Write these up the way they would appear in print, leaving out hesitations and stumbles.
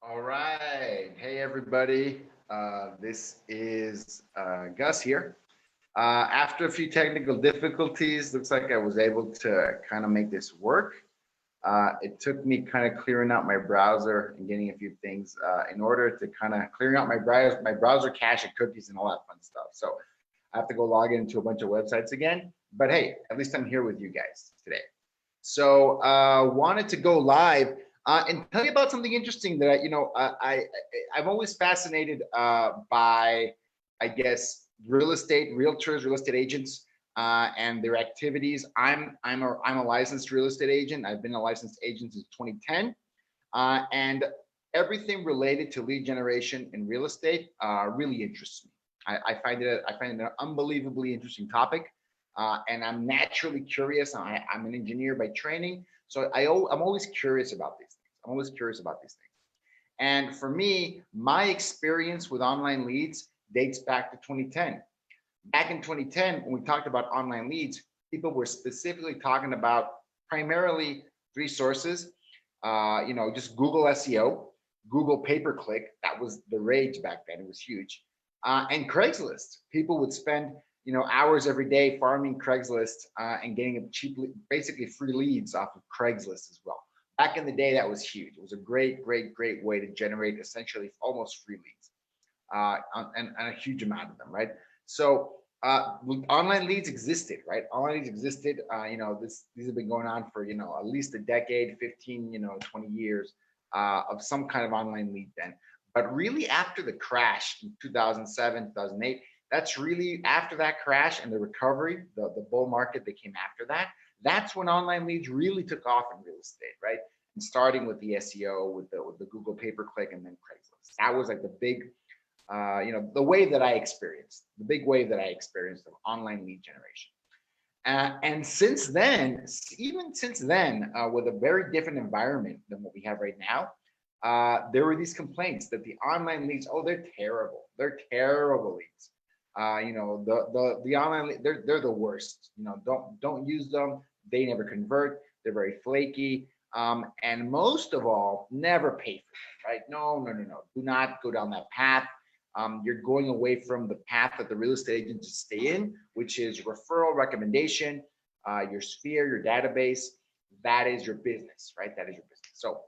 All right. Hey, everybody. This is Gus here. After a few technical difficulties, looks like I was able to kind of make this work. It took me kind of clearing out my browser and getting a few things in order to kind of clearing out my browser cache and cookies and all that fun stuff. So I have to go log into a bunch of websites again. But hey, at least I'm here with you guys today. So wanted to go live and tell you about something interesting that I'm always fascinated by, I guess, real estate realtors, real estate agents, and their activities. I'm a licensed real estate agent. I've been a licensed agent since 2010, and everything related to lead generation in real estate really interests me. I find it an unbelievably interesting topic. And I'm naturally curious. I'm an engineer by training, so I'm always curious about these things. I'm always curious about these things. And for me, my experience with online leads dates back to 2010. Back in 2010, when we talked about online leads, people were specifically talking about primarily three sources. Just Google SEO, Google pay-per-click. That was the rage back then. It was huge. And Craigslist. People would spend hours every day farming Craigslist and getting cheaply, basically free leads off of Craigslist as well. Back in the day, that was huge. It was a great, great, great way to generate essentially almost free leads and a huge amount of them, right? So online leads existed, right? Online leads existed. These have been going on for at least a decade, 15, 20 years of some kind of online lead then. But really, after the crash in 2007, 2008, that's really after that crash and the recovery, the bull market that came after that. That's when online leads really took off in real estate, right? And starting with the SEO, with the Google pay-per-click, and then Craigslist. That was like the big, the wave that I experienced, the big wave that I experienced of online lead generation. And since then, even since then, with a very different environment than what we have right now, there were these complaints that the online leads, oh, they're terrible. They're terrible leads. The online, they're the worst. Don't use them. They never convert. They're very flaky. And most of all, never pay for them, right? No. Do not go down that path. You're going away from the path that the real estate agents stay in, which is referral, recommendation, your sphere, your database. That is your business, right? That is your business. So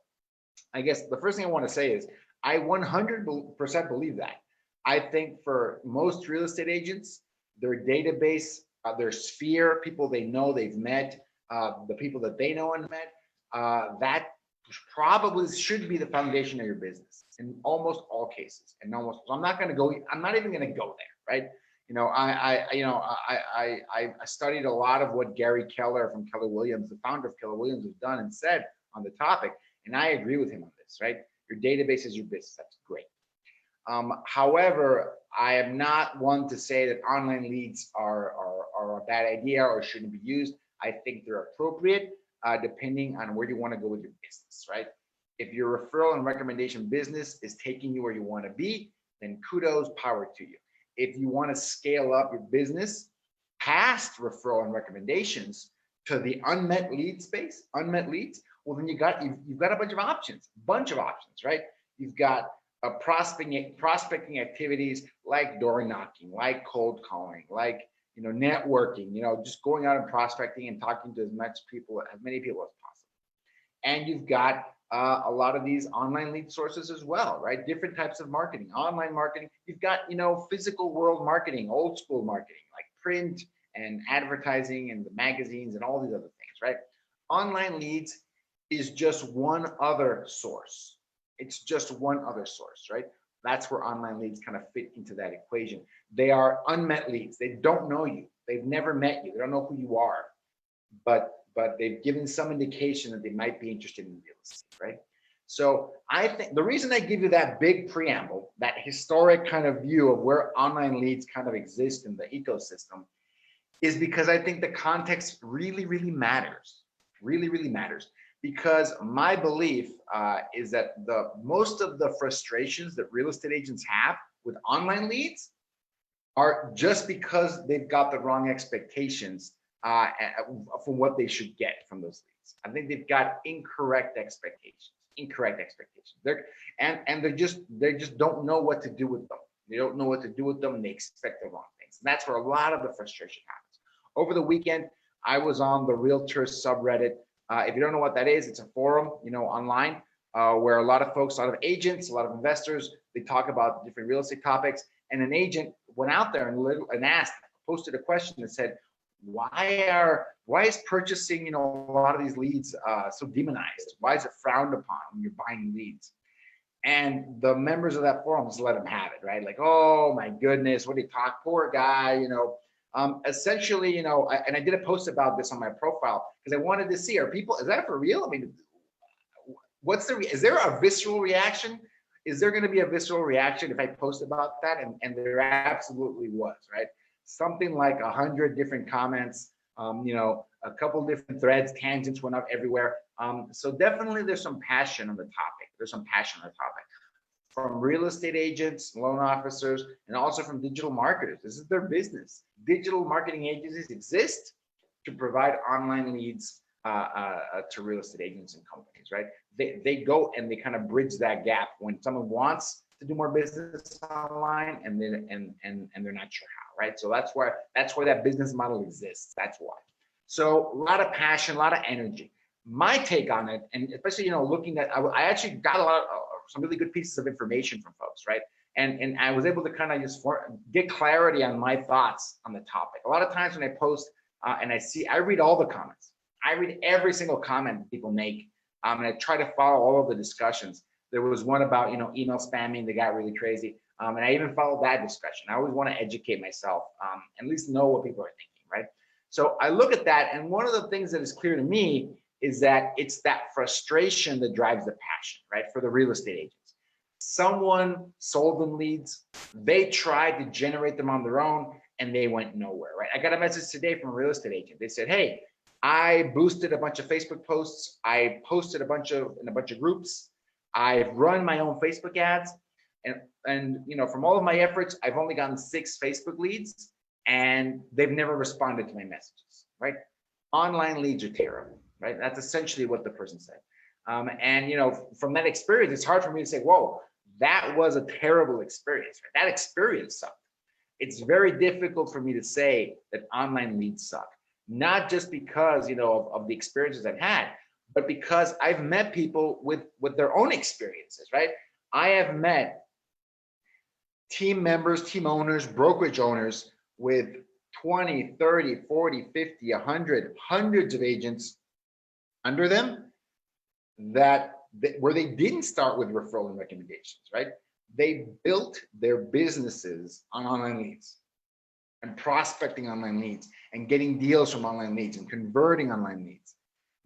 I guess the first thing I want to say is I 100% believe that. I think for most real estate agents, their database, their sphere, people they know they've met, the people that they know and met, that probably should be the foundation of your business in almost all cases. And almost, so I'm not even going to go there, right? I studied a lot of what Gary Keller from Keller Williams, the founder of Keller Williams, has done and said on the topic, and I agree with him on this, right? Your database is your business. That's great. However, I am not one to say that online leads are a bad idea or shouldn't be used. I think they're appropriate depending on where you want to go with your business, right? If your referral and recommendation business is taking you where you want to be, then kudos, power to you. If you want to scale up your business past referral and recommendations to the unmet lead space, unmet leads, well, then you've got a bunch of options, right? You've got prospecting activities like door knocking, like cold calling, like networking, just going out and prospecting and talking to as many people as possible. And you've got a lot of these online lead sources as well, right? Different types of marketing, online marketing. You've got physical world marketing, old school marketing, like print and advertising and the magazines and all these other things, right? Online leads is just one other source. It's just one other source, right? That's where online leads kind of fit into that equation. They are unmet leads. They don't know you. They've never met you. They don't know who you are, but they've given some indication that they might be interested in real estate, right? So I think the reason I give you that big preamble, that historic kind of view of where online leads kind of exist in the ecosystem, is because I think the context really, really matters. Really, really matters. Because my belief is that most of the frustrations that real estate agents have with online leads are just because they've got the wrong expectations from what they should get from those leads. leads. I think they've got incorrect expectations. They just don't know what to do with them. They don't know what to do with them, and they expect the wrong things. And that's where a lot of the frustration happens. Over the weekend, I was on the Realtor subreddit. If you don't know what that is, it's a forum, online, where a lot of folks, a lot of agents, a lot of investors, they talk about different real estate topics. And an agent went out there and posted a question that said, why is purchasing, a lot of these leads so demonized? Why is it frowned upon when you're buying leads? And the members of that forum just let him have it, right? Like, oh my goodness, what do you talk, poor guy, essentially, and I did a post about this on my profile because I wanted to see, is that for real? I mean, is there a visceral reaction? Is there going to be a visceral reaction if I post about that? And there absolutely was, right? Something like 100 different comments, a couple different threads, tangents went up everywhere. So definitely there's some passion on the topic. From real estate agents, loan officers, and also from digital marketers. This is their business. Digital marketing agencies exist to provide online leads to real estate agents and companies, right? They go and they kind of bridge that gap when someone wants to do more business online and they're not sure how, right? So that's why that business model exists. That's why. So a lot of passion, a lot of energy. My take on it, and especially looking at, I actually got some really good pieces of information from folks, right? And I was able to kind of just get clarity on my thoughts on the topic. A lot of times when I post and I read all the comments. I read every single comment people make, and I try to follow all of the discussions. There was one about email spamming that got really crazy, and I even followed that discussion. I always want to educate myself, at least know what people are thinking, right? So I look at that, and one of the things that is clear to me is that it's that frustration that drives the passion, right? For the real estate agents. Someone sold them leads, they tried to generate them on their own, and they went nowhere, right? I got a message today from a real estate agent. They said, hey, I boosted a bunch of Facebook posts. I posted in a bunch of groups. I've run my own Facebook ads. And from all of my efforts, I've only gotten 6 Facebook leads, and they've never responded to my messages, right? Online leads are terrible, right? That's essentially what the person said. And from that experience, it's hard for me to say, whoa, that was a terrible experience, right? That experience sucked. It's very difficult for me to say that online leads suck. Not just because of the experiences I've had, but because I've met people with their own experiences, right? I have met team members, team owners, brokerage owners with 20, 30, 40, 50, 100, hundreds of agents under them where they didn't start with referral and recommendations, right? They built their businesses on online leads and prospecting online leads and getting deals from online leads and converting online leads.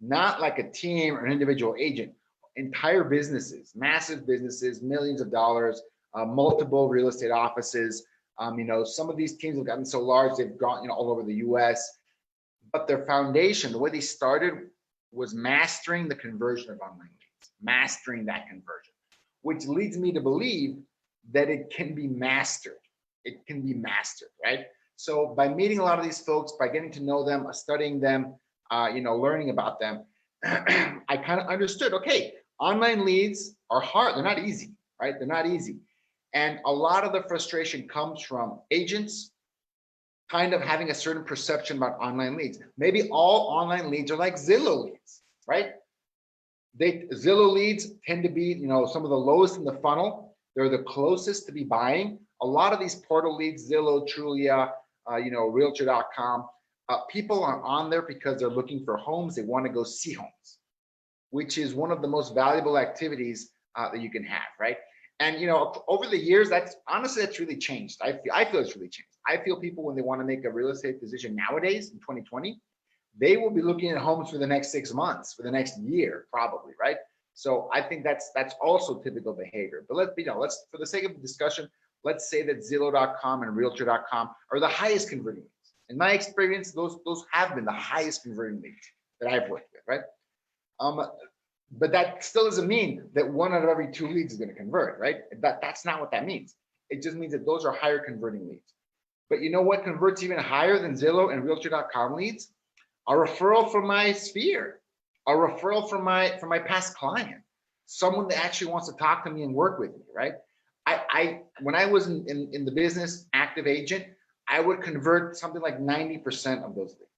Not like a team or an individual agent, entire businesses, massive businesses, millions of dollars, multiple real estate offices. Some of these teams have gotten so large, they've gone all over the US, but their foundation, the way they started was mastering the conversion of online leads, mastering that conversion, which leads me to believe that it can be mastered. It can be mastered, right? So by meeting a lot of these folks, by getting to know them, studying them, learning about them, I kind of understood, okay, online leads are hard. They're not easy, right? They're not easy. And a lot of the frustration comes from agents kind of having a certain perception about online leads. Maybe all online leads are like Zillow leads, right? Zillow leads tend to be, some of the lowest in the funnel. They're the closest to be buying. A lot of these portal leads, Zillow, Trulia, Realtor.com, people are on there because they're looking for homes. They want to go see homes, which is one of the most valuable activities that you can have, right? And over the years, that's really changed. I feel it's really changed. I feel people, when they want to make a real estate decision nowadays in 2020, they will be looking at homes for the next 6 months, for the next year, probably, right? So I think that's also typical behavior. But let's for the sake of the discussion, let's say that Zillow.com and Realtor.com are the highest converting leads. In my experience, those have been the highest converting leads that I've worked with, right? But that still doesn't mean that 1 out of every 2 leads is going to convert, right? That's not what that means. It just means that those are higher converting leads. But you know what converts even higher than Zillow and Realtor.com leads? A referral from my sphere. a referral from my past client, someone that actually wants to talk to me and work with me, right? I when I was in the business active agent, I would convert something like 90% of those leads,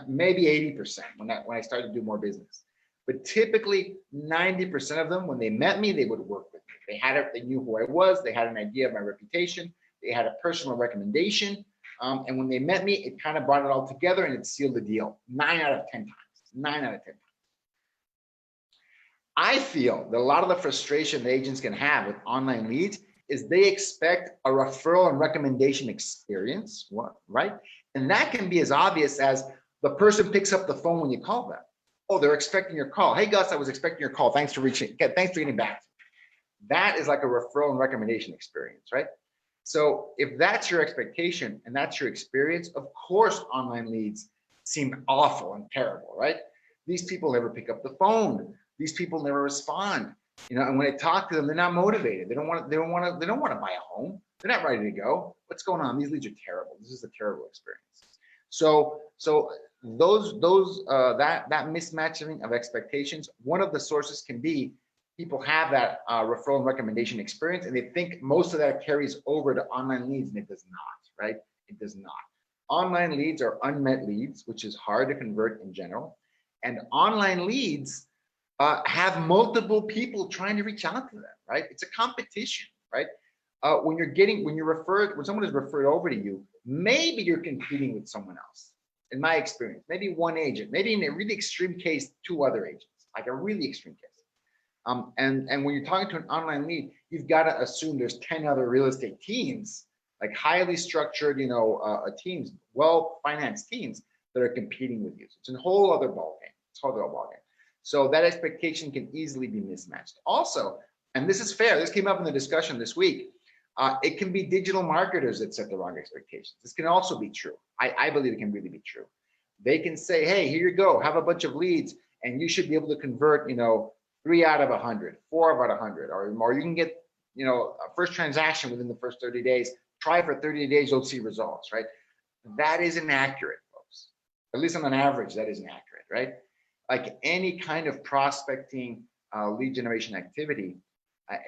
maybe 80% when I started to do more business. But typically 90% of them, when they met me, they would work with me. They knew who I was, they had an idea of my reputation, they had a personal recommendation. And when they met me, it kind of brought it all together and it sealed the deal 9 out of 10 times. 9 out of 10 times. I feel that a lot of the frustration that agents can have with online leads is they expect a referral and recommendation experience, right? And that can be as obvious as the person picks up the phone when you call them. Oh, they're expecting your call. Hey, Gus, I was expecting your call. Thanks for getting back. That is like a referral and recommendation experience, right? So if that's your expectation and that's your experience, of course, online leads seem awful and terrible, right? These people never pick up the phone. These people never respond, and when I talk to them, they're not motivated. They don't want to buy a home. They're not ready to go. What's going on? These leads are terrible. This is a terrible experience. So that mismatching of expectations, one of the sources can be people have that referral and recommendation experience, and they think most of that carries over to online leads, and it does not, right? It does not. Online leads are unmet leads, which is hard to convert in general, and online leads have multiple people trying to reach out to them, right? It's a competition, right? When someone is referred over to you, maybe you're competing with someone else. In my experience, maybe one agent, maybe in a really extreme case, 2 other agents, like a really extreme case. And when you're talking to an online lead, you've got to assume there's 10 other real estate teams, like highly structured, teams, well-financed teams that are competing with you. So it's a whole other ballgame. It's a whole other ballgame. So that expectation can easily be mismatched. Also, and this is fair, this came up in the discussion this week, it can be digital marketers that set the wrong expectations. This can also be true. I believe it can really be true. They can say, hey, here you go, have a bunch of leads, and you should be able to convert, 3 out of 100, 4 out of 100, or you can get, a first transaction within the first 30 days. Try for 30 days, you'll see results, right? That isn't accurate, folks. At least on an average, that isn't accurate, right? Like any kind of prospecting lead generation activity,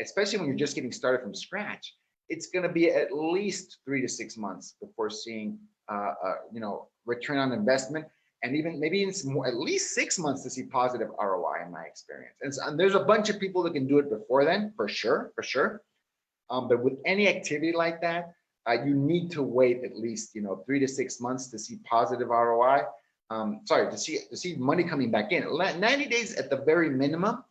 especially when you're just getting started from scratch, it's going to be at least 3 to 6 months before seeing, return on investment, and even maybe at least 6 months to see positive ROI in my experience. And there's a bunch of people that can do it before then, for sure. But with any activity like that, you need to wait at least 3 to 6 months to see positive ROI. To see money coming back in. 90 days at the very minimum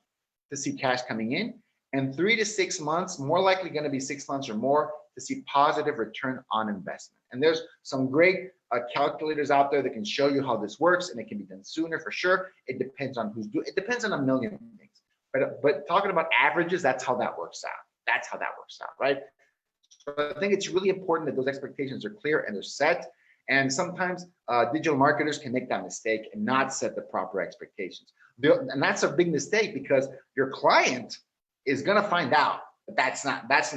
to see cash coming in, and 3 to 6 months, more likely going to be 6 months or more, to see positive return on investment. And there's some great calculators out there that can show you how this works, and it can be done sooner for sure. It depends on it depends on a million things. But talking about averages, that's how that works out. Right? So I think it's really important that those expectations are clear and they're set. And sometimes digital marketers can make that mistake and not set the proper expectations. And that's a big mistake, because your client is going to find out that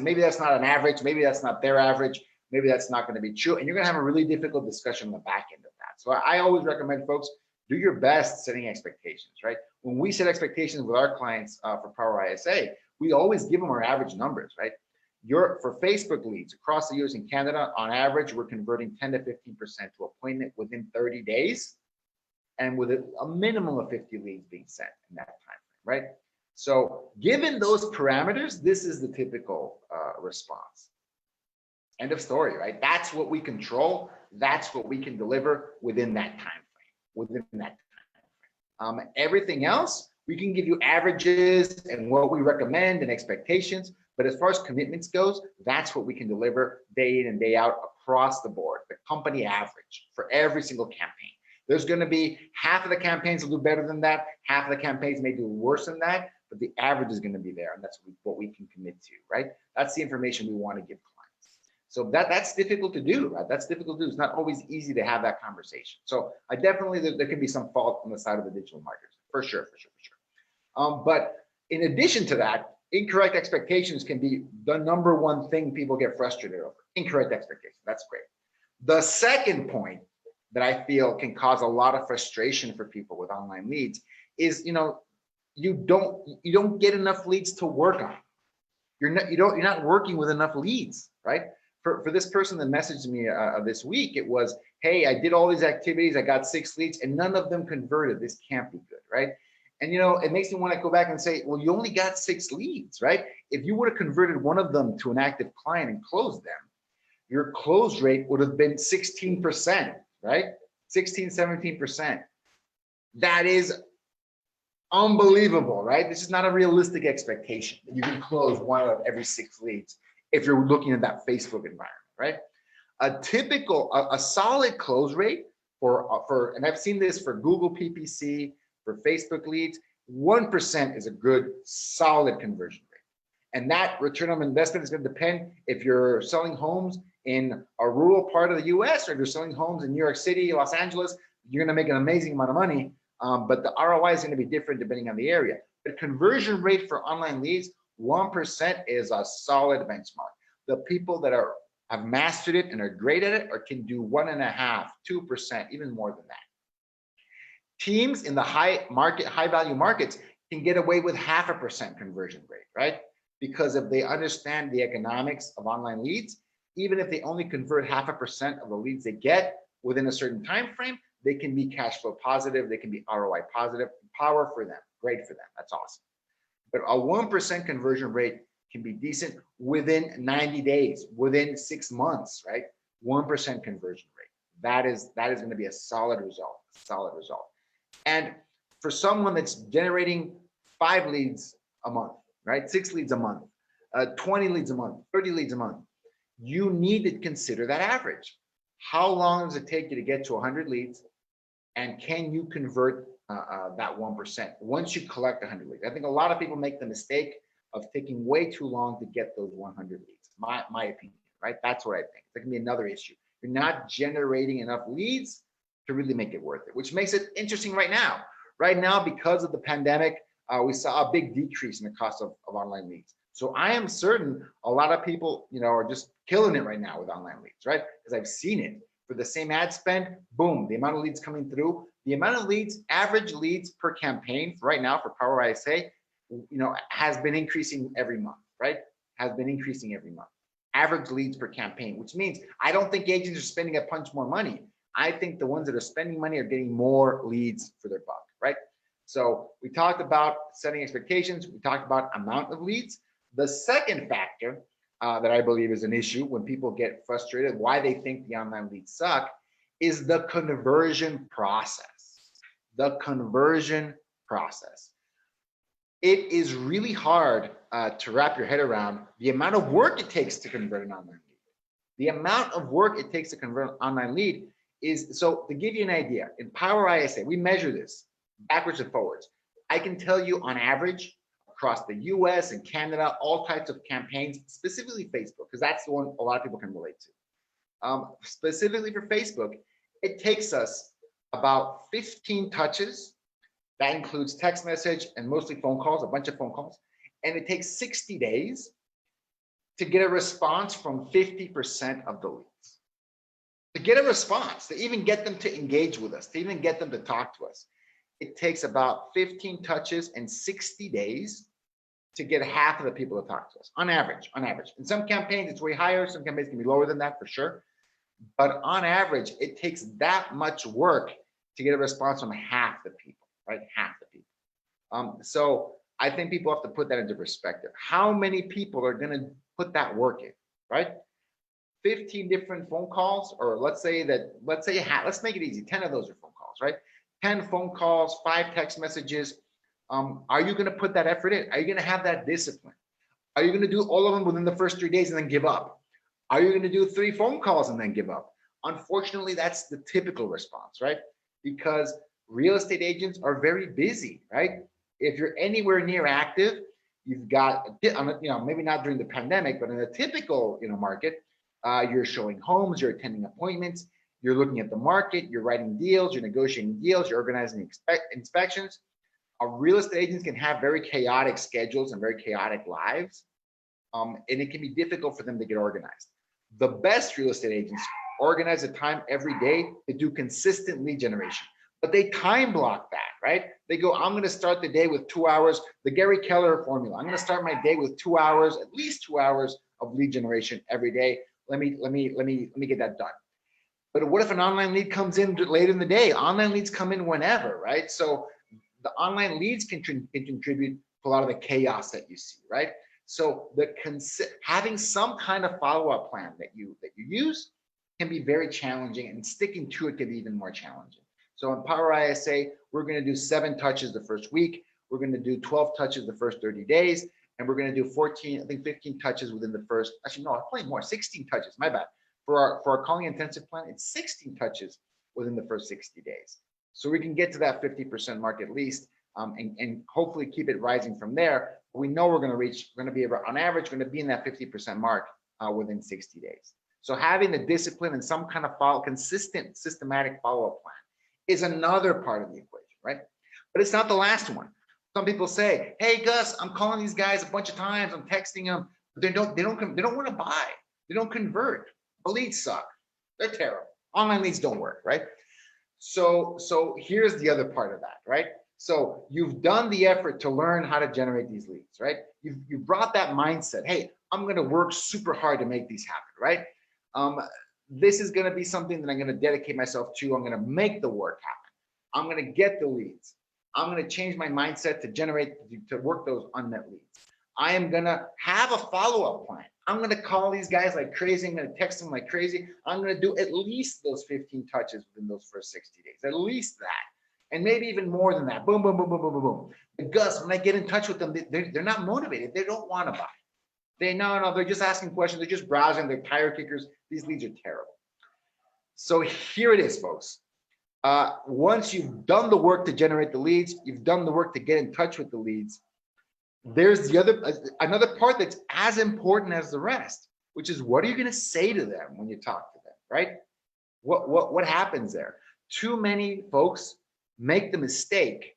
maybe that's not an average, maybe that's not their average, maybe that's not going to be true. And you're going to have a really difficult discussion on the back end of that. So I always recommend folks do your best setting expectations, right? When we set expectations with our clients for Power ISA, we always give them our average numbers, right? For Facebook leads across the US and Canada, on average, we're converting 10 to 15% to appointment within 30 days, and with a minimum of 50 leads being sent in that time frame, right? So given those parameters, this is the typical response. End of story, right? That's what we control. That's what we can deliver within that time frame. Everything else, we can give you averages and what we recommend and expectations. But as far as commitments goes, that's what we can deliver day in and day out across the board, the company average for every single campaign. There's going to be half of the campaigns will do better than that. Half of the campaigns may do worse than that, but the average is going to be there. And that's what we can commit to, right? That's the information we want to give clients. So that's difficult to do, right? That's difficult to do. It's not always easy to have that conversation. So I definitely, there can be some fault on the side of the digital marketers, for sure. But in addition to that, incorrect expectations can be the number one thing people get frustrated over. Incorrect expectations. That's great. The second point that I feel can cause a lot of frustration for people with online leads is, you don't get enough leads to work on. You're not working with enough leads, right? For this person that messaged me this week, it was, hey, I did all these activities, I got 6 leads, and none of them converted. This can't be good, right? And it makes me want to go back and say, well, you only got 6 leads, right? If you would have converted one of them to an active client and closed them, your close rate would have been 16%, right? 16, 17%. That is unbelievable, right? This is not a realistic expectation that you can close 1 out of every 6 leads if you're looking at that Facebook environment, right? A solid close rate and I've seen this for Google PPC, for Facebook leads, 1% is a good solid conversion rate. And that return on investment is going to depend if you're selling homes in a rural part of the US or if you're selling homes in New York City, Los Angeles, you're going to make an amazing amount of money. But the ROI is going to be different depending on the area. The conversion rate for online leads, 1% is a solid benchmark. The people that have mastered it and are great at it or can do 1.5%, 2%, even more than that. Teams in the high value markets can get away with 0.5% conversion rate, right? Because if they understand the economics of online leads, even if they only convert 0.5% of the leads they get within a certain time frame, they can be cash flow positive, they can be ROI positive. Power for them, great for them, that's awesome. But a 1% conversion rate can be decent within 90 days, within 6 months, right? 1% conversion rate. That is going to be a solid result, And for someone that's generating 5 leads a month, right? 6 leads a month, 20 leads a month, 30 leads a month, you need to consider that average. How long does it take you to get to 100 leads? And can you convert that 1% once you collect 100 leads? I think a lot of people make the mistake of taking way too long to get those 100 leads. My opinion, right? That's what I think. That can be another issue. You're not generating enough leads to really make it worth it, which makes it interesting right now. Right now, because of the pandemic, we saw a big decrease in the cost of online leads. So I am certain a lot of people, are just killing it right now with online leads, right? Because I've seen it. For the same ad spend, boom, the amount of leads coming through, the amount of leads, average leads per campaign right now for Power ISA, has been increasing every month, right? Has been increasing every month. Average leads per campaign, which means I don't think agents are spending a bunch more money. I think the ones that are spending money are getting more leads for their buck, right? So we talked about setting expectations. We talked about amount of leads. The second factor that I believe is an issue when people get frustrated, why they think the online leads suck, is the conversion process. The conversion process. It is really hard to wrap your head around the amount of work it takes to convert an online lead. The amount of work it takes to convert an online lead is, so to give you an idea, in Power ISA, we measure this backwards and forwards. I can tell you on average, across the US and Canada, all types of campaigns, specifically Facebook, because that's the one a lot of people can relate to. Specifically for Facebook, it takes us about 15 touches. That includes text message and mostly phone calls, a bunch of phone calls. And it takes 60 days to get a response from 50% of the leads. To get a response, to even get them to engage with us, to even get them to talk to us, it takes about 15 touches and 60 days to get half of the people to talk to us, on average. In some campaigns, it's way higher. Some campaigns can be lower than that for sure. But on average, it takes that much work to get a response from half the people, right? Half the people. So I think people have to put that into perspective. How many people are going to put that work in, right? 15 different phone calls, or let's make it easy. 10 of those are phone calls, right? 10 phone calls, 5 text messages. Are you going to put that effort in? Are you going to have that discipline? Are you going to do all of them within the first 3 days and then give up? Are you going to do 3 phone calls and then give up? Unfortunately, that's the typical response, right? Because real estate agents are very busy, right? If you're anywhere near active, you've got, maybe not during the pandemic, but in a typical, market, you're showing homes, you're attending appointments, you're looking at the market, you're writing deals, you're negotiating deals, you're organizing inspections. Real estate agents can have very chaotic schedules and very chaotic lives, and it can be difficult for them to get organized. The best real estate agents organize the time every day to do consistent lead generation. but they time block that, right? They go, I'm going to start the day with 2 hours, the Gary Keller formula. I'm going to start my day with 2 hours, at least 2 hours of lead generation every day. Let me get that done. But what if an online lead comes in late in the day? Online leads come in whenever, right? So the online leads can contribute to a lot of the chaos that you see, right? So having some kind of follow-up plan that you use can be very challenging, and sticking to it can be even more challenging. So in Power ISA, we're going to do 7 touches the first week. We're going to do 12 touches the first 30 days, and we're going to do 14, I think 15 touches within the first. Actually, no, probably more. 16 touches. My bad. For our calling intensive plan, it's 16 touches within the first 60 days. So we can get to that 50% mark at least, and hopefully keep it rising from there. We know we're going to be on average, going to be in that 50% mark within 60 days. So having the discipline and some kind of consistent, systematic follow-up plan is another part of the equation, right? But it's not the last one. Some people say, "Hey, Gus, I'm calling these guys a bunch of times. I'm texting them, but they don't want to buy. They don't convert. The leads suck. They're terrible. Online leads don't work, right?" So here's the other part of that, right? So you've done the effort to learn how to generate these leads, right? You've brought that mindset. Hey, I'm going to work super hard to make these happen, right? This is going to be something that I'm going to dedicate myself to. I'm going to make the work happen. I'm going to get the leads. I'm going to change my mindset to work those unmet leads. I am going to have a follow-up plan. I'm going to call these guys like crazy. I'm going to text them like crazy. I'm going to do at least those 15 touches within those first 60 days, at least that. And maybe even more than that. Boom, boom, boom, boom, boom, boom, boom. But Gus, when I get in touch with them, they're not motivated. They don't want to buy. They're just asking questions. They're just browsing. They're tire kickers. These leads are terrible. So here it is, folks. Once you've done the work to generate the leads, you've done the work to get in touch with the leads, there's another part that's as important as the rest, which is, what are you going to say to them when you talk to them, right? What happens there? Too many folks make the mistake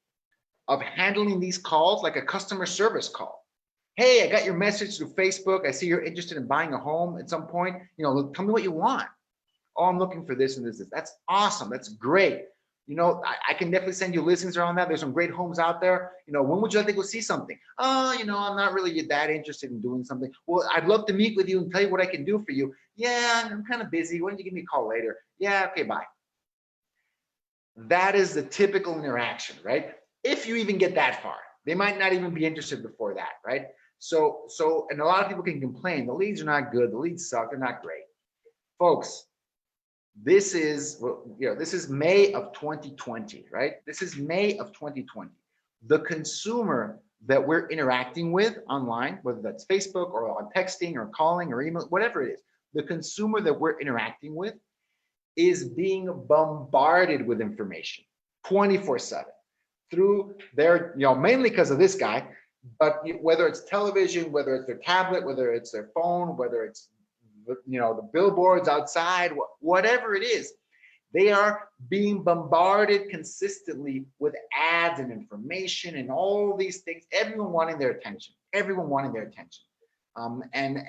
of handling these calls like a customer service call. Hey, I got your message through Facebook. I see you're interested in buying a home at some point. Tell me what you want. Oh, I'm looking for this and this. That's awesome. That's great. I can definitely send you listings around that. There's some great homes out there. When would you like to go see something? Oh, I'm not really that interested in doing something. Well, I'd love to meet with you and tell you what I can do for you. Yeah, I'm kind of busy. Why don't you give me a call later? Yeah, okay, bye. That is the typical interaction, right? If you even get that far, they might not even be interested before that, right? So, and a lot of people can complain, the leads are not good, the leads suck, they're not great. Folks, this is May of 2020, right? This is May of 2020. The consumer that we're interacting with online, whether that's Facebook or on texting or calling or email, whatever it is, the consumer that we're interacting with is being bombarded with information 24/7 through their, mainly because of this guy, but whether it's television, whether it's their tablet, whether it's their phone, whether it's the billboards outside, whatever it is, they are being bombarded consistently with ads and information and all these things. Everyone wanting their attention. And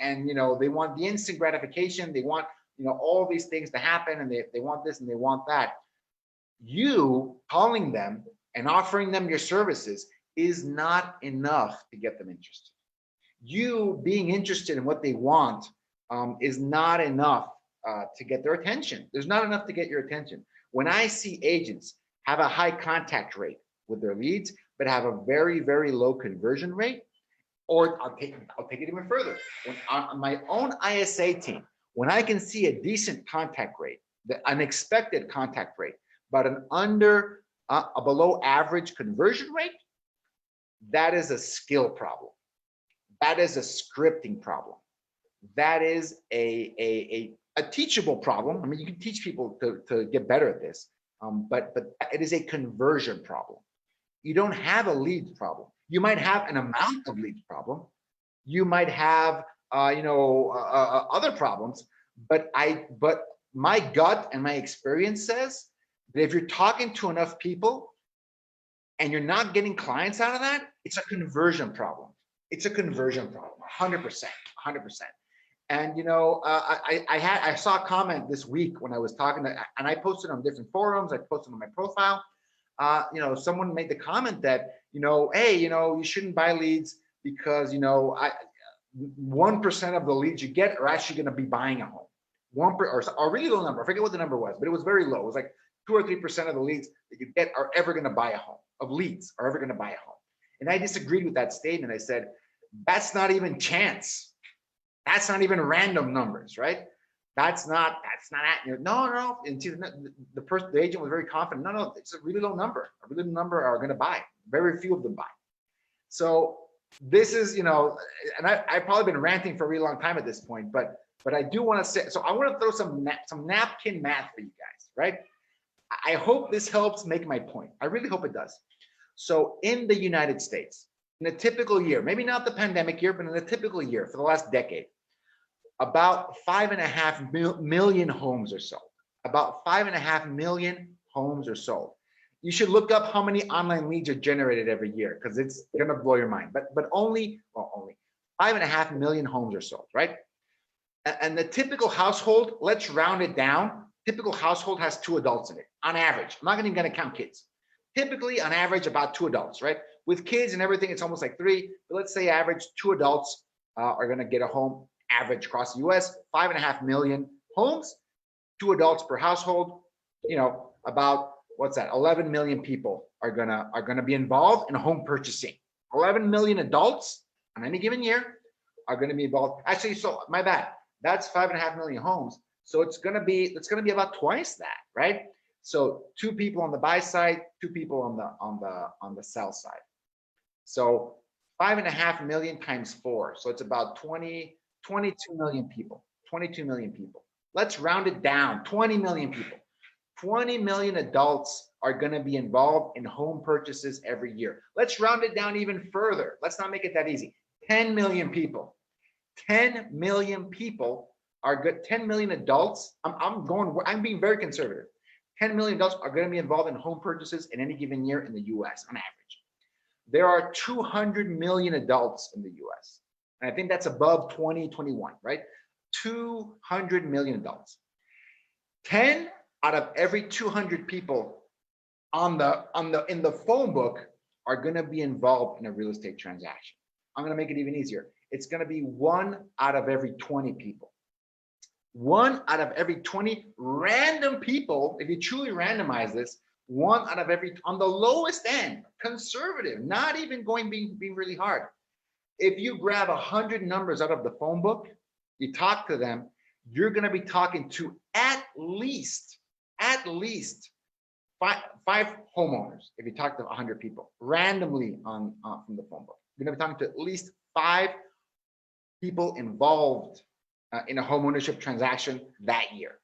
they want the instant gratification. They want all these things to happen, and they want this and they want that. You calling them and offering them your services is not enough to get them interested. You being interested in what they want is not enough to get their attention. There's not enough to get your attention. When I see agents have a high contact rate with their leads, but have a very, very low conversion rate, or I'll take it even further. When on my own ISA team, when I can see a decent contact rate, the unexpected contact rate, but a below average conversion rate, that is a skill problem. That is a scripting problem. That is a teachable problem. I mean, you can teach people to get better at this, but it is a conversion problem. You don't have a leads problem. You might have an amount of leads problem. You might have other problems, but my gut and my experience says that if you're talking to enough people and you're not getting clients out of that, it's a conversion problem. It's a conversion problem, 100%. And I saw a comment this week when I was talking to, and I posted on different forums, I posted on my profile. someone made the comment that, hey, you shouldn't buy leads because, 1% of the leads you get are actually going to be buying a home. Or a really low number. I forget what the number was, but it was very low. It was like 2 or 3% of the leads that you get are ever going to buy a home, of leads are ever going to buy a home. And I disagreed with that statement. I said, that's not even chance. That's not even random numbers, right? That's not, no. And the agent was very confident. No, it's a really low number. A really low number are going to buy. Very few of them buy. So this is, and I've probably been ranting for a really long time at this point, but I do want to say, so I want to throw some napkin math for you guys, right? I hope this helps make my point. I really hope it does. So in the United States, in a typical year, maybe not the pandemic year, but in a typical year for the last decade, about 5.5 million homes are sold. About 5.5 million homes are sold. You should look up how many online leads are generated every year because it's gonna blow your mind. But only 5.5 million homes are sold, right? And the typical household, let's round it down. Typical household has 2 adults in it on average. I'm not even gonna count kids. Typically on average about 2 adults, right? With kids and everything, it's almost like 3, but let's say average 2 adults are gonna get a home average across the US, 5.5 million homes, 2 adults per household, about, what's that? 11 million people are gonna be involved in home purchasing. 11 million adults on any given year are gonna be involved. Actually, so my bad, that's 5.5 million homes. So it's gonna be about twice that, right? So 2 people on the buy side, 2 people on the sell side. So 5.5 million times 4. So it's about 22 million people. 22 million people. Let's round it down. 20 million people. 20 million adults are going to be involved in home purchases every year. Let's round it down even further. Let's not make it that easy. 10 million people. 10 million people are good. 10 million adults. I'm being very conservative. 10 million adults are going to be involved in home purchases in any given year in the US on average. There are 200 million adults in the US. And I think that's above 2021, right? 200 million adults. 10 out of every 200 people in the phone book are going to be involved in a real estate transaction. I'm going to make it even easier. It's going to be 1 out of every 20 people. 1 out of every 20 random people, if you truly randomize this, 1 out of every, on the lowest end, conservative, not even being really hard. If you grab 100 numbers out of the phone book, you talk to them, you're going to be talking to at least 5 homeowners. If you talk to 100 people randomly from the phone book, you're going to be talking to at least 5 people involved in a homeownership transaction that year.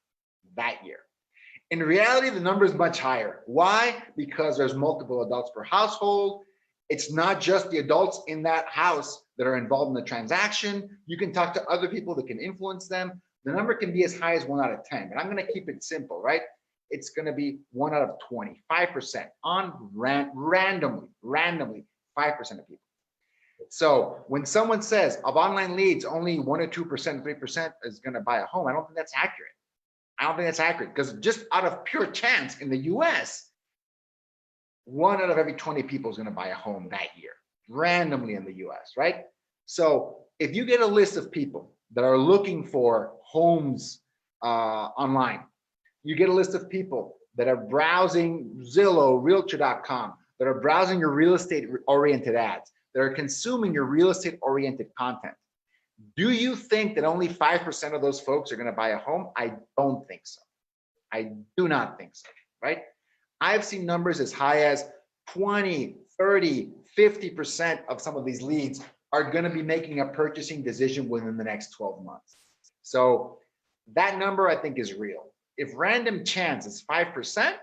In reality, the number is much higher. Why? Because there's multiple adults per household. It's not just the adults in that house that are involved in the transaction. You can talk to other people that can influence them. The number can be as high as 1 out of 10, but I'm going to keep it simple, right? It's going to be 1 out of 20, 5% on randomly, 5% of people. So when someone says of online leads, only 1 or 2%, 3% is going to buy a home, I don't think that's accurate. Because just out of pure chance in the US, 1 out of every 20 people is going to buy a home that year, randomly in the US, right? So if you get a list of people that are looking for homes online, you get a list of people that are browsing Zillow, Realtor.com, that are browsing your real estate oriented ads, that are consuming your real estate oriented content. Do you think that only 5% of those folks are going to buy a home? I don't think so. I do not think so, right? I've seen numbers as high as 20, 30, 50% of some of these leads are going to be making a purchasing decision within the next 12 months. So that number I think is real. If random chance is 5%,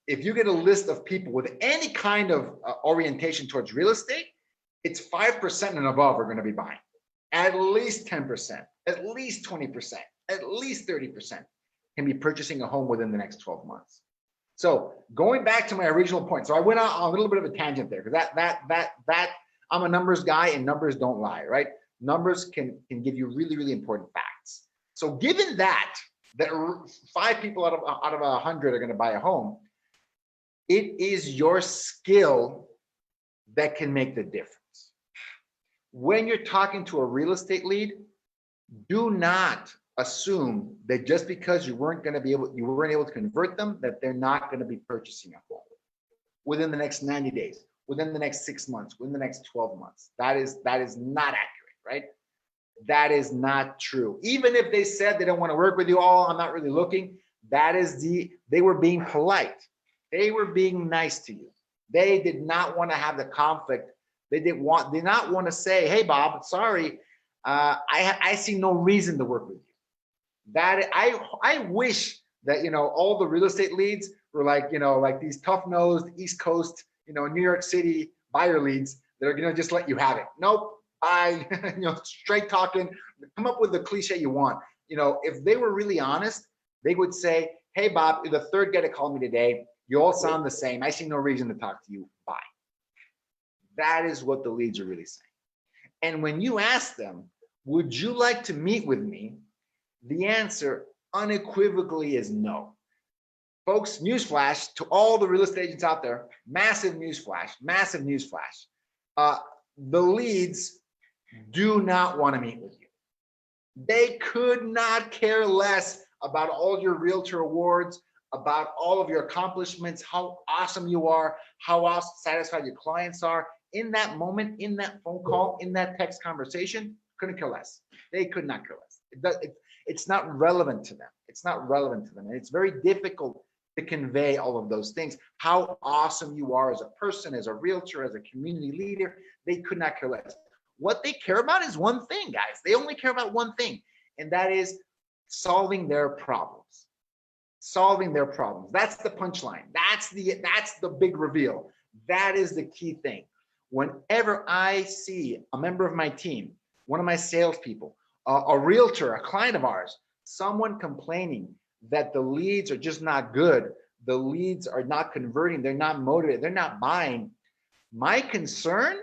if you get a list of people with any kind of orientation towards real estate, it's 5% and above are going to be buying. At least 10%, at least 20%, at least 30% can be purchasing a home within the next 12 months. So going back to my original point, so I went on a little bit of a tangent there because that I'm a numbers guy and numbers don't lie, right? Numbers can give you really, really important facts. So given that 5 people out of 100 are going to buy a home, It is your skill that can make the difference. When you're talking to a real estate lead, do not assume that just because you weren't able to convert them, that they're not going to be purchasing a home within the next 90 days, within the next 6 months, within the next 12 months. That is not accurate, right? That is not true. Even if they said they don't want to work with you, oh, I'm not really looking, they were being polite. They were being nice to you. They did not want to have the conflict. They did not want to say, hey, Bob, sorry, I see no reason to work with you. That I wish that, all the real estate leads were like, like these tough-nosed East Coast, New York City buyer leads that are going to just let you have it. Nope. Straight talking, come up with the cliche you want. If they were really honest, they would say, hey, Bob, you're the third guy to call me today. You all sound the same. I see no reason to talk to you. Bye. That is what the leads are really saying. And when you ask them, would you like to meet with me? The answer unequivocally is no. Folks, newsflash to all the real estate agents out there, massive newsflash. The leads do not want to meet with you. They could not care less about all your realtor awards, about all of your accomplishments, how awesome you are, how satisfied your clients are. In that moment, in that phone call, in that text conversation, couldn't care less. They could not care less. It's not relevant to them. It's not relevant to them. And it's very difficult to convey all of those things. How awesome you are as a person, as a realtor, as a community leader, they could not care less. What they care about is one thing, guys. They only care about one thing, and that is solving their problems. Solving their problems. That's the punchline. That's the big reveal. That is the key thing. Whenever I see a member of my team, one of my salespeople, a realtor, a client of ours, someone complaining that the leads are just not good, the leads are not converting, they're not motivated, they're not buying, my concern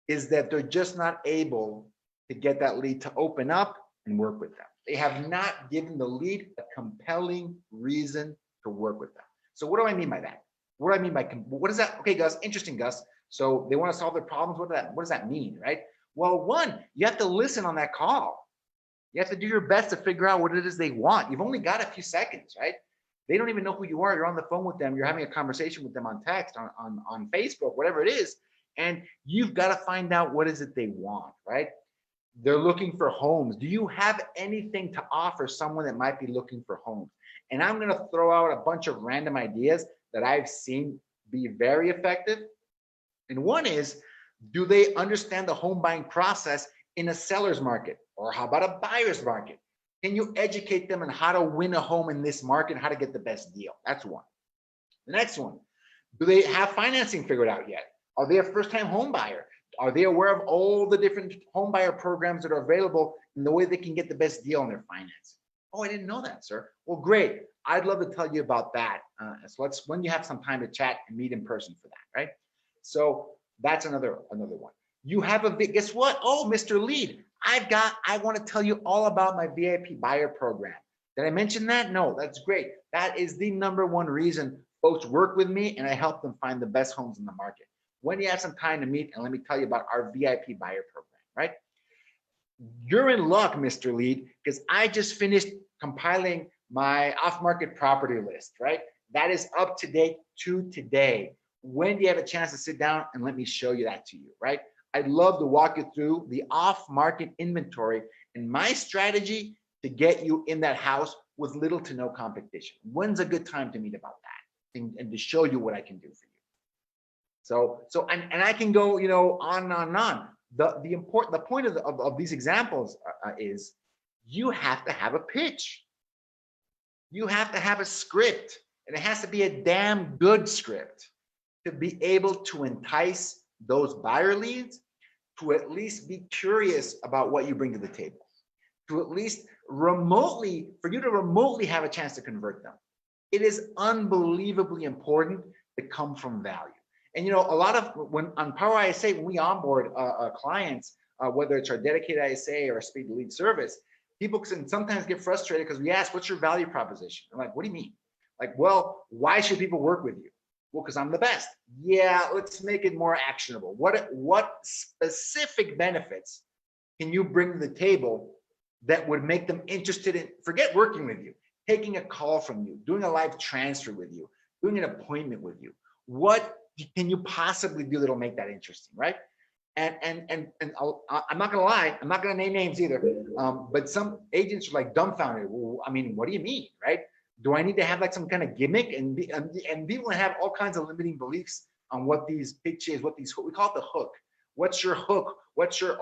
is that they're just not able to get that lead to open up and work with them. They have not given the lead a compelling reason to work with them. So what do I mean by that? What do I mean by, what is that? Okay, Gus, interesting, Gus. So they want to solve their problems. What does that mean, right? Well, one, you have to listen on that call. You have to do your best to figure out what it is they want. You've only got a few seconds, right? They don't even know who you are. You're on the phone with them. You're having a conversation with them on text, on Facebook, whatever it is. And you've got to find out what is it they want, right? They're looking for homes. Do you have anything to offer someone that might be looking for homes? And I'm going to throw out a bunch of random ideas that I've seen be very effective. And one is, do they understand the home buying process in a seller's market? Or how about a buyer's market? Can you educate them on how to win a home in this market, how to get the best deal? That's one. The next one, do they have financing figured out yet? Are they a first-time home buyer? Are they aware of all the different home buyer programs that are available and the way they can get the best deal on their financing? Oh, I didn't know that, sir. Well, great. I'd love to tell you about that. So when you have some time to chat and meet in person for that, right? So that's another one. You have a big, guess what? Oh, Mr. Lead, I want to tell you all about my VIP buyer program. Did I mention that? No, that's great. That is the number one reason folks work with me, and I help them find the best homes in the market. When you have some time to meet, and let me tell you about our VIP buyer program, right? You're in luck, Mr. Lead, because I just finished compiling my off-market property list, right? That is up to date to today. When do you have a chance to sit down and let me show you that to you, right? I'd love to walk you through the off-market inventory and my strategy to get you in that house with little to no competition. When's a good time to meet about that and to show you what I can do for you? So I can go, on and on. The point of these examples is you have to have a pitch. You have to have a script, and it has to be a damn good script to be able to entice those buyer leads to at least be curious about what you bring to the table, to at least for you to remotely have a chance to convert them. It is unbelievably important to come from value. And a lot of when on Power ISA, when we onboard clients, whether it's our dedicated ISA or a speed lead service, people can sometimes get frustrated because we ask, what's your value proposition? I'm like, what do you mean? Like, well, why should people work with you? Well, because I'm the best. Yeah, let's make it more actionable. What specific benefits can you bring to the table that would make them interested in, forget working with you, taking a call from you, doing a live transfer with you, doing an appointment with you? What can you possibly do that'll make that interesting, right? I'm not gonna lie, I'm not gonna name names either. But some agents are like dumbfounded. Well, I mean, what do you mean, right? Do I need to have like some kind of gimmick? And people have all kinds of limiting beliefs on what these pitches, what we call it the hook. What's your hook? What's your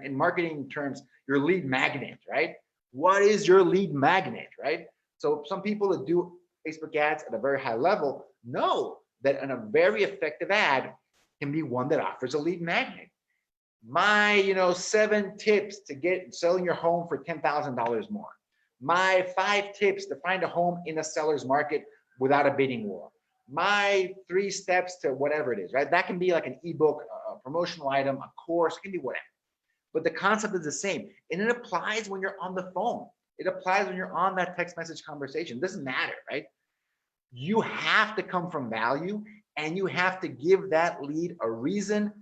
in marketing terms, your lead magnet, right? What is your lead magnet, right? So some people that do Facebook ads at a very high level know that a very effective ad can be one that offers a lead magnet. My, 7 tips to get selling your home for $10,000 more. My 5 tips to find a home in a seller's market without a bidding war. My 3 steps to whatever it is, right? That can be like an ebook, a promotional item, a course, it can be whatever. But the concept is the same. And it applies when you're on the phone. It applies when you're on that text message conversation. It doesn't matter, right? You have to come from value, and you have to give that lead a reason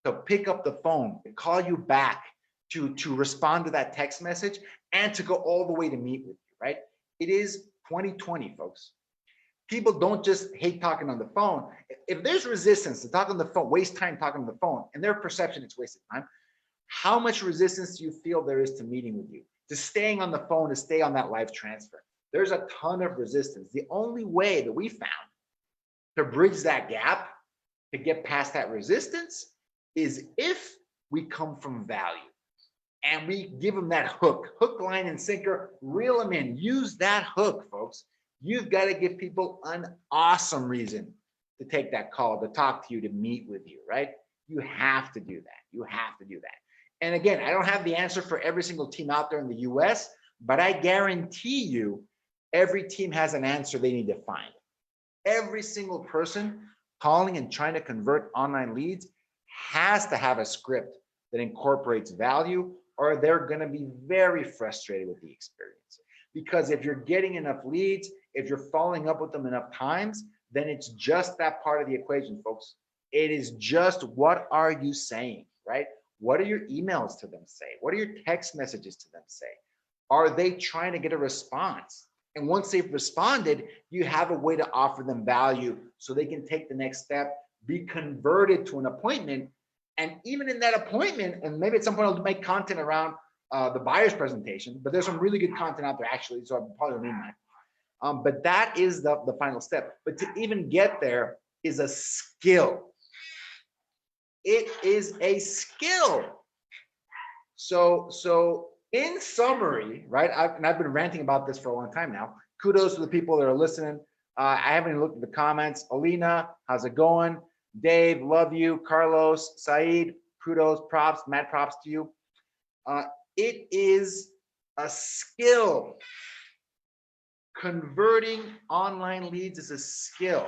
to pick up the phone, to call you back, to respond to that text message, and to go all the way to meet with you, right? It is 2020, folks. People don't just hate talking on the phone. If there's resistance to talk on the phone, waste time talking on the phone, in their perception, it's wasted time. How much resistance do you feel there is to meeting with you, to staying on the phone, to stay on that live transfer? There's a ton of resistance. The only way that we found to bridge that gap, to get past that resistance, is if we come from value and we give them that hook, line, and sinker, reel them in. Use that hook, folks. You've got to give people an awesome reason to take that call, to talk to you, to meet with you, right? You have to do that. You have to do that. And again, I don't have the answer for every single team out there in the US, but I guarantee you every team has an answer they need to find. Every single person calling and trying to convert online leads has to have a script that incorporates value, or they're going to be very frustrated with the experience. Because if you're getting enough leads, if you're following up with them enough times, then it's just that part of the equation, folks. It is just, what are you saying, right? What are your emails to them say? What are your text messages to them say? Are they trying to get a response? And once they've responded, you have a way to offer them value so they can take the next step, be converted to an appointment. And even in that appointment, and maybe at some point I'll make content around the buyer's presentation, but there's some really good content out there actually, so I probably don't need that. But that is the final step. But to even get there is a skill. It is a skill. So in summary, right, I've been ranting about this for a long time now. Kudos to the people that are listening. I haven't even looked at the comments. Alina, how's it going? Dave, love you. Carlos, Saeed, kudos, props, mad props to you. It is a skill. Converting online leads is a skill.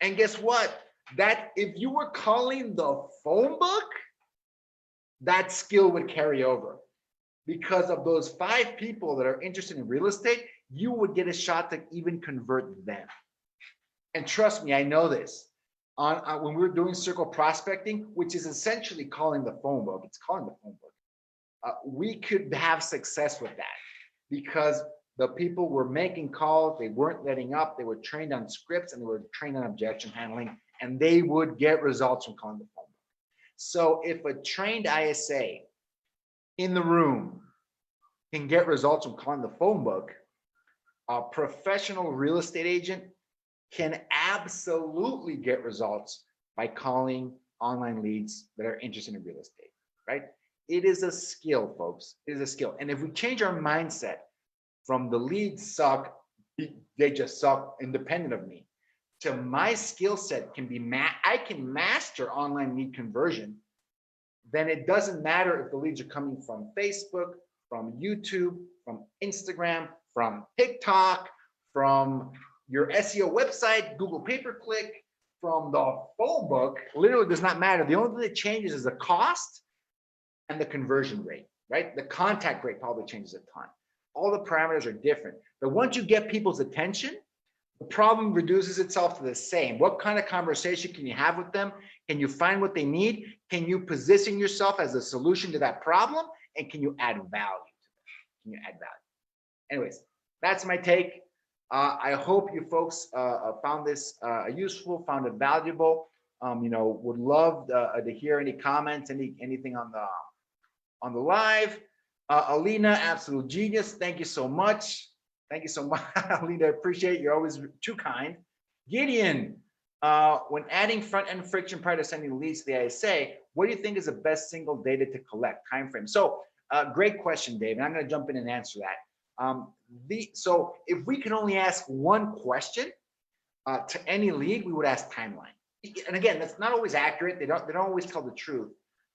And guess what? That if you were calling the phone book, that skill would carry over. Because of those 5 people that are interested in real estate, you would get a shot to even convert them. And trust me, I know this. When we were doing circle prospecting, which is essentially calling the phone book, it's calling the phone book. We could have success with that because the people were making calls, they weren't letting up, they were trained on scripts, and they were trained on objection handling, and they would get results from calling the phone book. So if a trained ISA in the room can get results from calling the phone book, a professional real estate agent can absolutely get results by calling online leads that are interested in real estate, right? It is a skill, folks. It is a skill. And if we change our mindset from the leads suck, they just suck independent of me, to my skill set can be, I can master online lead conversion, then it doesn't matter if the leads are coming from Facebook, from YouTube, from Instagram, from TikTok, from your SEO website, Google pay-per-click, from the phone book. Literally does not matter. The only thing that changes is the cost and the conversion rate, right? The contact rate probably changes a ton. All the parameters are different. But once you get people's attention, The problem reduces itself to the same. What kind of conversation can you have with them? Can you find what they need? Can you position yourself as a solution to that problem? And can you add value to them? Can you add value? Anyways, that's my take. I hope you folks found this useful, found it valuable. Would love to hear any comments, anything on the live. Alina, absolute genius. Thank you so much. Thank you so much, Alina. Appreciate it. You're always too kind. Gideon, when adding front-end friction prior to sending leads to the ISA, what do you think is the best single data to collect time frame? So, great question, Dave. And I'm going to jump in and answer that. So if we can only ask one question to any lead, we would ask timeline. And again, that's not always accurate. They don't always tell the truth.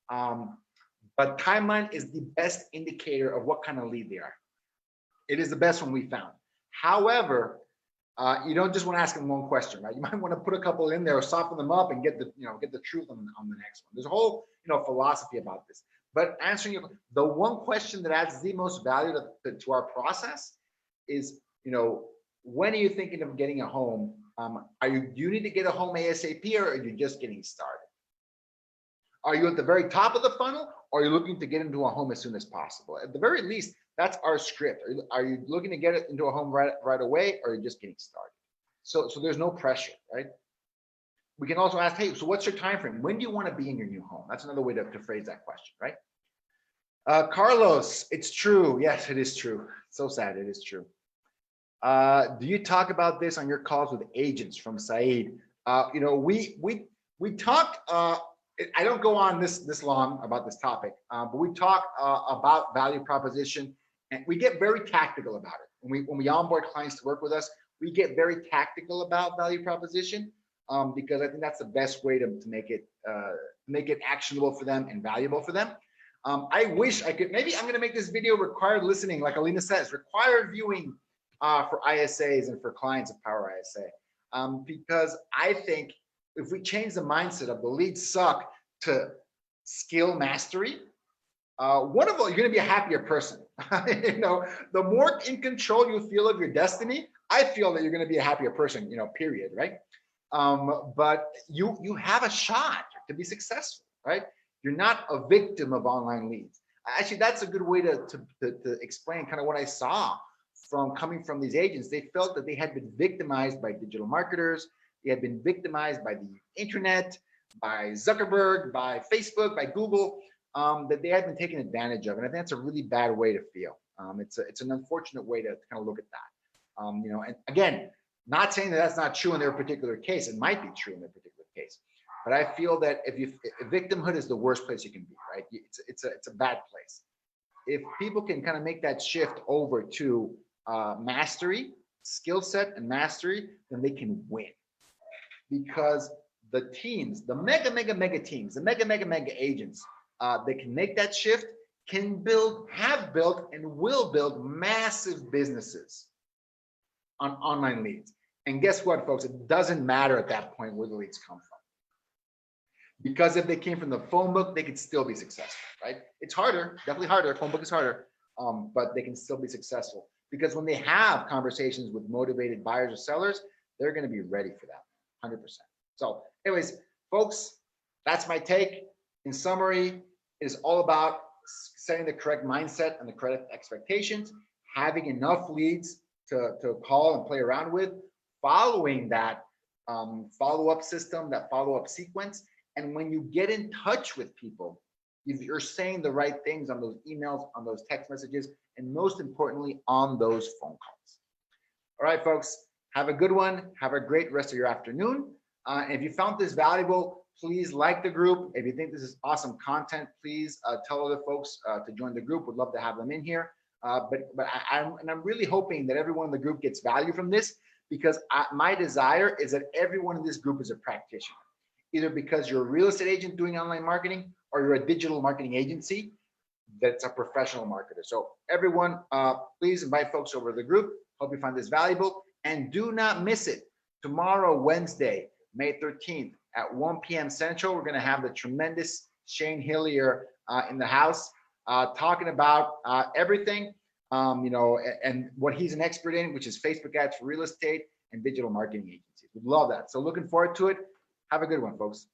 But timeline is the best indicator of what kind of lead they are. It is the best one we found. However, you don't just want to ask them one question, right? You might want to put a couple in there or soften them up and get the truth on the next one. There's a whole philosophy about this. But answering the one question that adds the most value to our process is, when are you thinking of getting a home? Do you need to get a home ASAP, or are you just getting started? Are you at the very top of the funnel, or are you looking to get into a home as soon as possible? At the very least, that's our script. Are you looking to get it into a home right away, or are you just getting started? So there's no pressure, right? We can also ask, hey, so what's your time frame? When do you want to be in your new home? That's another way to phrase that question, right? Carlos, it's true. Yes, it is true. So sad, it is true. Do you talk about this on your calls with agents? From Saeed. We talked. I don't go on this long about this topic, but we talk about value proposition, and we get very tactical about it. When we onboard clients to work with us, we get very tactical about value proposition, because I think that's the best way to make it actionable for them and valuable for them. I wish I could. Maybe I'm going to make this video required listening, like Alina says, required viewing for ISAs and for clients of Power ISA, because I think if we change the mindset of the leads suck to skill mastery, one of all, you're going to be a happier person. The more in control you feel of your destiny, I feel that you're going to be a happier person. Period, right? But you have a shot to be successful, right? You're not a victim of online leads. Actually, that's a good way to explain kind of what I saw from coming from these agents. They felt that they had been victimized by digital marketers. They had been victimized by the internet, by Zuckerberg, by Facebook, by Google, that they had been taken advantage of. And I think that's a really bad way to feel. It's an unfortunate way to kind of look at that. And again, not saying that that's not true in their particular case. It might be true in their particular case. But I feel that if victimhood is the worst place you can be, right? It's a bad place. If people can kind of make that shift over to mastery, skill set and mastery, then they can win. Because the teams, the mega teams, the mega agents that can make that shift can build, have built, and will build massive businesses on online leads. And guess what, folks? It doesn't matter at that point where the leads come from. Because if they came from the phone book, they could still be successful, right? It's harder, definitely harder. Phone book is harder, but they can still be successful. Because when they have conversations with motivated buyers or sellers, they're going to be ready for that, 100%. So anyways, folks, that's my take. In summary, it is all about setting the correct mindset and the correct expectations, having enough leads to call and play around with, following that follow-up system, that follow-up sequence. And when you get in touch with people, if you're saying the right things on those emails, on those text messages, and most importantly, on those phone calls. All right, folks, have a good one. Have a great rest of your afternoon. And if you found this valuable, please like the group. If you think this is awesome content, please tell other folks to join the group. We'd love to have them in here. I'm really hoping that everyone in the group gets value from this, because my desire is that everyone in this group is a practitioner. Either because you're a real estate agent doing online marketing, or you're a digital marketing agency that's a professional marketer. So everyone, please invite folks over to the group. Hope you find this valuable, and do not miss it. Tomorrow, Wednesday, May 13th at 1 p.m. Central, we're going to have the tremendous Shane Hillier in the house talking about everything, and what he's an expert in, which is Facebook ads for real estate, and digital marketing agencies. We'd love that. So looking forward to it. Have a good one, folks.